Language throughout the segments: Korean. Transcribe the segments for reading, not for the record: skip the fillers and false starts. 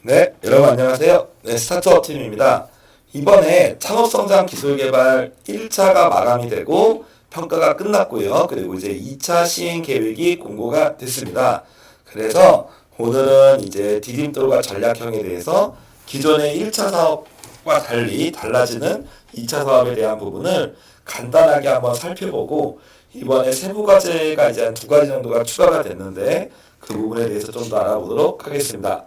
네, 여러분 안녕하세요. 네, 스타트업 팀입니다. 이번에 창업성장 기술개발 1차가 마감이 되고 평가가 끝났고요. 그리고 이제 2차 시행 계획이 공고가 됐습니다. 그래서 오늘은 이제 디딤돌과 전략형에 대해서 기존의 1차 사업과 달리 달라지는 2차 사업에 대한 부분을 간단하게 한번 살펴보고 이번에 세부 과제가 이제 한 2가지 정도가 추가가 됐는데 그 부분에 대해서 좀 더 알아보도록 하겠습니다.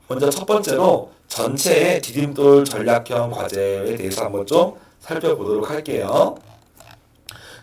먼저 첫 번째로 전체의 디딤돌 전략형 과제에 대해서 한번 좀 살펴보도록 할게요.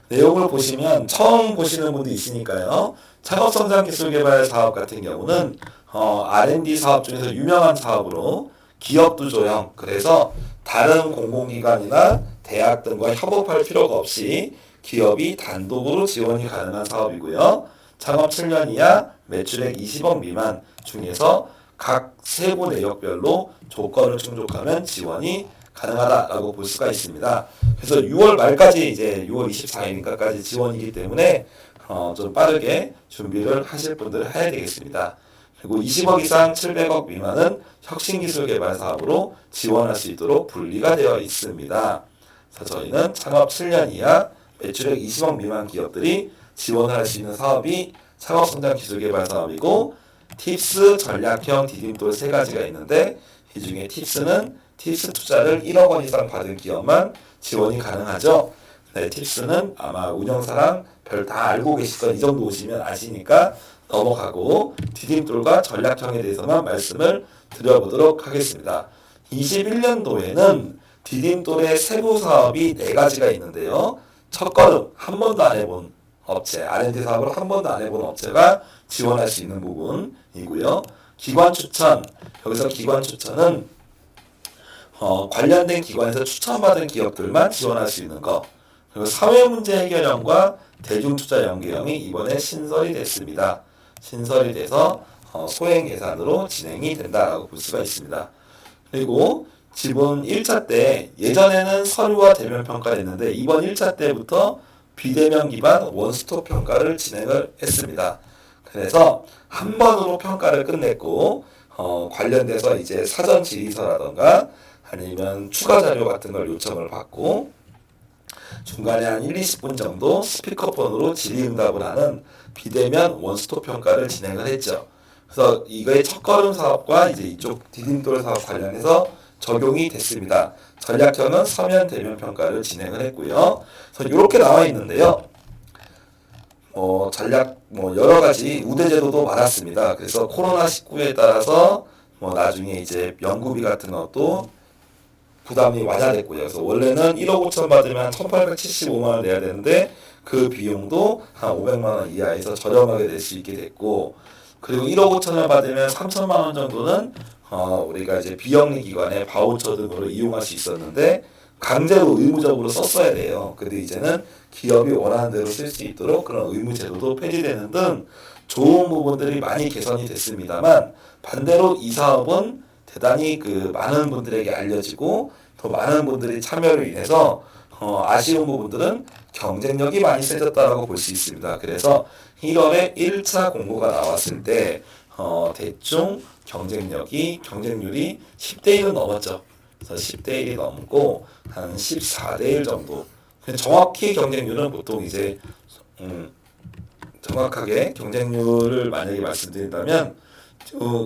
내용을 보시면 처음 보시는 분도 있으니까요. 창업성장기술개발 사업 같은 경우는 R&D 사업 중에서 유명한 사업으로 기업도 조형, 그래서 다른 공공기관이나 대학 등과 협업할 필요가 없이 기업이 단독으로 지원이 가능한 사업이고요. 창업 7년 이하, 매출액 20억 미만 중에서 각 세부 내역별로 조건을 충족하면 지원이 가능하다라고 볼 수가 있습니다. 그래서 6월 말까지 이제 6월 24일까지 지원이기 때문에 좀 빠르게 준비를 하실 분들은 해야 되겠습니다. 그리고 20억 이상 700억 미만은 혁신기술개발 사업으로 지원할 수 있도록 분리가 되어 있습니다. 그래서 저희는 창업 7년 이하 매출액 20억 미만 기업들이 지원할 수 있는 사업이 창업성장기술개발 사업이고 팁스 전략형 디딤돌 3가지가 있는데 이 중에 팁스는 팁스 투자를 1억 원 이상 받은 기업만 지원이 가능하죠. 네, 팁스는 아마 운영사랑 별 다 알고 계실 건 이 정도 오시면 아시니까 넘어가고 디딤돌과 전략형에 대해서만 말씀을 드려보도록 하겠습니다. 21년도에는 디딤돌의 세부 사업이 4가지가 있는데요. 첫걸음, 한 번도 안 해본 업체, R&D 사업을 한 번도 안 해본 업체가 지원할 수 있는 부분이고요. 기관 추천, 여기서 기관 추천은 관련된 기관에서 추천받은 기업들만 지원할 수 있는 거. 그리고 사회문제 해결형과 대중투자 연계형이 이번에 신설이 됐습니다. 신설이 돼서 소행 예산으로 진행이 된다라고 볼 수가 있습니다. 그리고 지분 1차 때 예전에는 서류와 대면 평가를 했는데 이번 1차 때부터 비대면 기반 원스톱 평가를 진행을 했습니다. 그래서 한 번으로 평가를 끝냈고 관련돼서 이제 사전 질의서라던가 아니면 추가 자료 같은 걸 요청을 받고 중간에 한 1, 20분 정도 스피커폰으로 질의응답을 하는 비대면 원스톱 평가를 진행을 했죠. 그래서 이거의 첫걸음 사업과 이제 이쪽 디딤돌 사업 관련해서 적용이 됐습니다. 전략형은 서면 대면 평가를 진행을 했고요. 그래서 이렇게 나와 있는데요. 전략 여러 가지 우대 제도도 많았습니다. 그래서 코로나19에 따라서 나중에 이제 연구비 같은 것도 부담이 완화됐고요. 그래서 원래는 1억 5천 받으면 1,875만 원 내야 되는데 그 비용도 한 500만 원 이하에서 저렴하게 낼 수 있게 됐고, 그리고 1억 5천을 받으면 3천만 원 정도는 우리가 이제 비영리 기관의 바우처 등으로 이용할 수 있었는데 강제로 의무적으로 썼어야 돼요. 근데 이제는 기업이 원하는 대로 쓸 수 있도록 그런 의무 제도도 폐지되는 등 좋은 부분들이 많이 개선이 됐습니다만, 반대로 이 사업은 대단히 많은 분들에게 알려지고 더 많은 분들이 참여로 인해서 아쉬운 부분들은 경쟁력이 많이 세졌다라고 볼 수 있습니다. 그래서 1월에 1차 공고가 나왔을 때 대충 경쟁률이 10대 1은 넘었죠. 그래서 10대 1이 넘고 한 14대 1 정도. 정확히 경쟁률은 보통 이제 정확하게 경쟁률을 만약에 말씀드린다면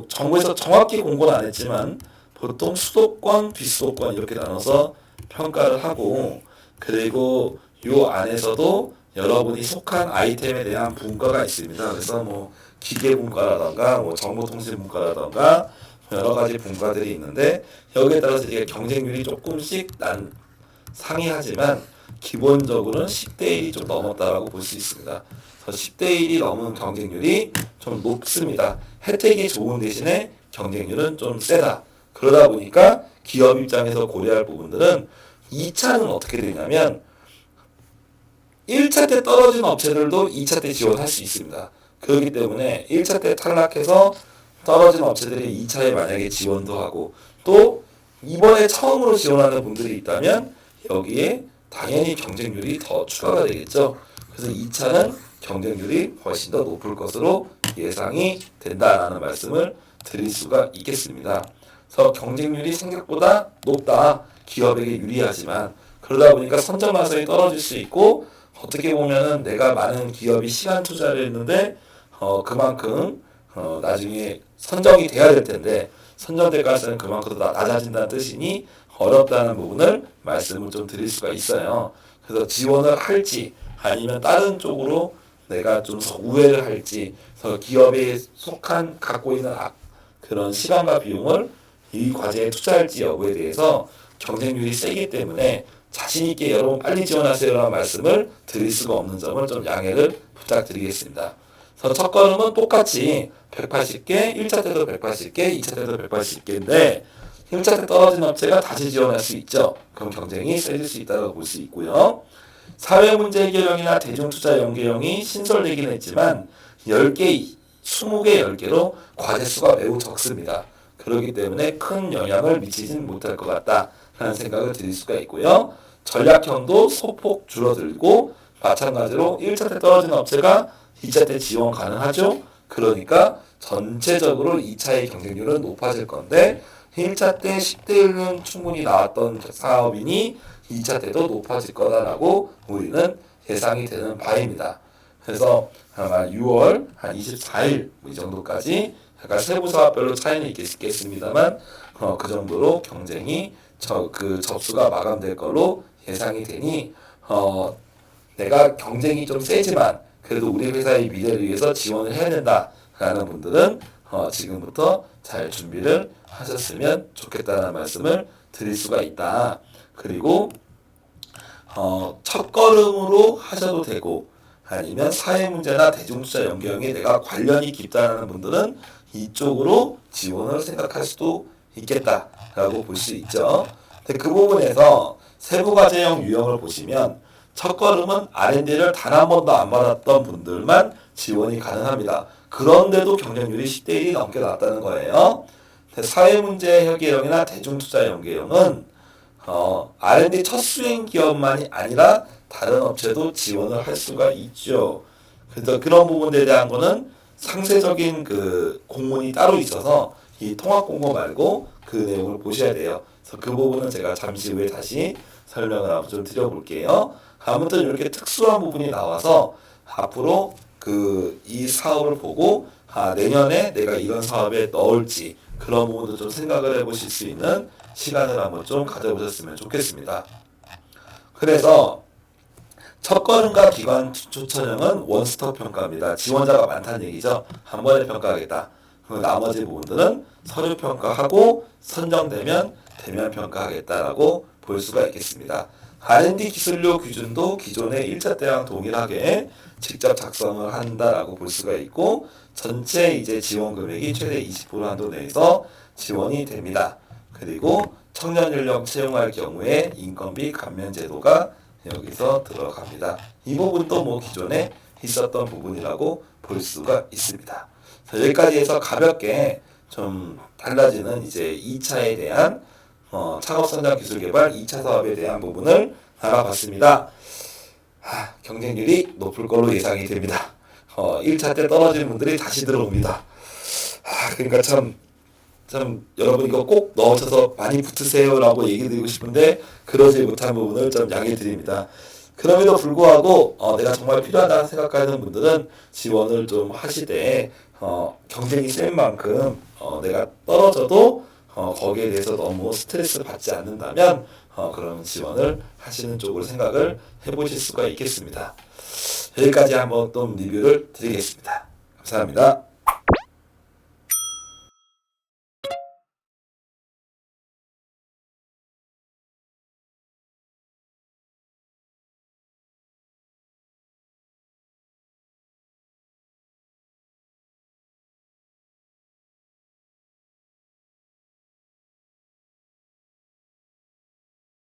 정부에서 정확히 공고는 안 했지만 보통 수도권, 비수도권 이렇게 나눠서 평가를 하고, 그리고 요 안에서도 여러분이 속한 아이템에 대한 분과가 있습니다. 그래서 기계분과라던가 정보통신분과라던가 여러 가지 분과들이 있는데 여기에 따라서 이게 경쟁률이 조금씩 상이하지만 기본적으로는 10대 1이 좀 넘었다라고 볼 수 있습니다. 그래서 10대 1이 넘은 경쟁률이 좀 높습니다. 혜택이 좋은 대신에 경쟁률은 좀 세다. 그러다 보니까 기업 입장에서 고려할 부분들은 2차는 어떻게 되냐면 1차 때 떨어진 업체들도 2차 때 지원할 수 있습니다. 그렇기 때문에 1차 때 탈락해서 떨어진 업체들이 2차에 만약에 지원도 하고, 또 이번에 처음으로 지원하는 분들이 있다면 여기에 당연히 경쟁률이 더 추가가 되겠죠. 그래서 2차는 경쟁률이 훨씬 더 높을 것으로 예상이 된다라는 말씀을 드릴 수가 있겠습니다. 그래서 경쟁률이 생각보다 높다. 기업에게 유리하지만 그러다 보니까 선점 완성이 떨어질 수 있고 어떻게 보면은 내가 많은 기업이 시간 투자를 했는데 그만큼 나중에 선정이 돼야 될 텐데 선정될 가능성은 그만큼 더 낮아진다는 뜻이니 어렵다는 부분을 말씀을 좀 드릴 수가 있어요. 그래서 지원을 할지 아니면 다른 쪽으로 내가 좀 우회를 할지 그래서 기업에 속한 갖고 있는 그런 시간과 비용을 이 과제에 투자할지 여부에 대해서 경쟁률이 세기 때문에 자신있게 여러분 빨리 지원하세요라는 말씀을 드릴 수가 없는 점을 좀 양해를 부탁드리겠습니다. 그래서 첫 걸음은 똑같이 180개, 1차 때도 180개, 2차 때도 180개인데 1차 때 떨어진 업체가 다시 지원할 수 있죠. 그럼 경쟁이 세질 수 있다고 볼 수 있고요. 사회문제 해결형이나 대중투자 연계형이 신설되긴 했지만 10개, 20개, 10개로 과제 수가 매우 적습니다. 그렇기 때문에 큰 영향을 미치진 못할 것 같다라는 생각을 드릴 수가 있고요. 전략형도 소폭 줄어들고 마찬가지로 1차 때 떨어진 업체가 2차 때 지원 가능하죠. 그러니까 전체적으로 2차의 경쟁률은 높아질 건데 1차 때 10대 1은 충분히 나왔던 사업이니 2차 때도 높아질 거다라고 우리는 예상이 되는 바입니다. 그래서 아마 6월 한 24일 이 정도까지 약간 세부 사업별로 차이는 있겠습니다만 그 정도로 경쟁이 그 접수가 마감될 걸로 예상이 되니 내가 경쟁이 좀 세지만 그래도 우리 회사의 미래를 위해서 지원을 해야 된다라는 분들은 지금부터 잘 준비를 하셨으면 좋겠다는 말씀을 드릴 수가 있다. 그리고 첫 걸음으로 하셔도 되고 아니면 사회문제나 대중투자 연계형에 내가 관련이 깊다는 분들은 이쪽으로 지원을 생각할 수도 있겠다라고 볼 수 있죠. 근데 그 부분에서 세부과제형 유형을 보시면 첫 걸음은 R&D를 단 한 번도 안 받았던 분들만 지원이 가능합니다. 그런데도 경쟁률이 10대 1이 넘게 나왔다는 거예요. 사회문제 해결형이나 대중투자 연계형은 R&D 첫 수행 기업만이 아니라 다른 업체도 지원을 할 수가 있죠. 그래서 그런 부분에 대한 거는 상세적인 그 공문이 따로 있어서 이 통합 공고 말고 그 내용을 보셔야 돼요. 그래서 그 부분은 제가 잠시 후에 다시 설명을 한번 좀 드려볼게요. 아무튼 이렇게 특수한 부분이 나와서 앞으로 이 사업을 보고 내년에 내가 이런 사업에 넣을지 그런 부분도 좀 생각을 해보실 수 있는 시간을 한번 좀 가져보셨으면 좋겠습니다. 그래서 첫걸음과 기관 추천형은 원스톱 평가입니다. 지원자가 많다는 얘기죠. 한 번에 평가하겠다. 그리고 나머지 부분들은 서류 평가하고 선정되면 대면 평가하겠다라고 볼 수가 있겠습니다. R&D 기술료 기준도 기존의 1차 때랑 동일하게 직접 작성을 한다라고 볼 수가 있고 전체 이제 지원 금액이 최대 20% 한도 내에서 지원이 됩니다. 그리고 청년 인력 채용할 경우에 인건비 감면 제도가 여기서 들어갑니다. 이 부분도 뭐 기존에 있었던 부분이라고 볼 수가 있습니다. 여기까지 해서 가볍게 좀 달라지는 이제 2차에 대한 창업성장 기술개발 2차 사업에 대한 부분을 알아봤습니다. 경쟁률이 높을 걸로 예상이 됩니다. 1차 때 떨어진 분들이 다시 들어옵니다. 그러니까 참 여러분 이거 꼭 넣으셔서 많이 붙으세요라고 얘기 드리고 싶은데 그러지 못한 부분을 좀 양해 드립니다. 그럼에도 불구하고 내가 정말 필요하다 생각하는 분들은 지원을 좀 하시되 경쟁이 센 만큼 내가 떨어져도 거기에 대해서 너무 스트레스를 받지 않는다면 그런 지원을 하시는 쪽으로 생각을 해보실 수가 있겠습니다. 여기까지 한번 또 리뷰를 드리겠습니다. 감사합니다.